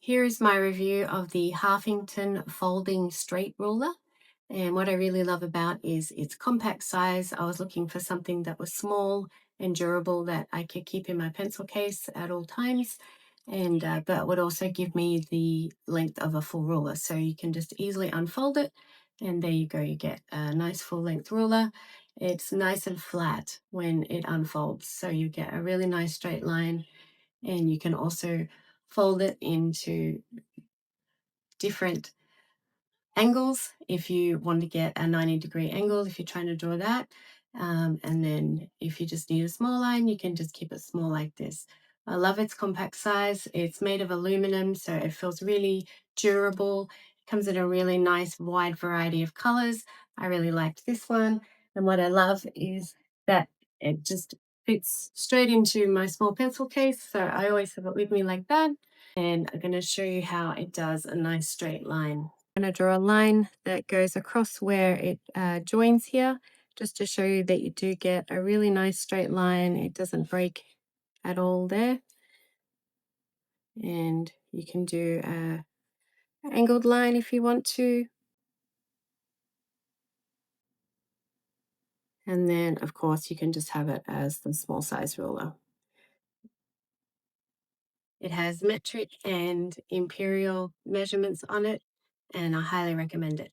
Here is my review of the Harfington folding straight ruler. And what I really love about is its compact size. I was looking for something that was small and durable that I could keep in my pencil case at all times, and but would also give me the length of a full ruler. So you can just easily unfold it, and there you go. You get a nice full length ruler. It's nice and flat when it unfolds, so you get a really nice straight line, and you can also fold it into different angles if you want to get a 90-degree angle, if you're trying to draw that. And then if you just need a small line, you can just keep it small like this. I love its compact size. It's made of aluminum, so it feels really durable. It comes in a really nice wide variety of colors. I really liked this one. And what I love is that it just fits straight into my small pencil case. So I always have it with me like that. And I'm going to show you how it does a nice straight line. I'm going to draw a line that goes across where it joins here, just to show you that you do get a really nice straight line. It doesn't break at all there. And you can do a angled line if you want to. And then, of course, you can just have it as the small size ruler. It has metric and imperial measurements on it, and I highly recommend it.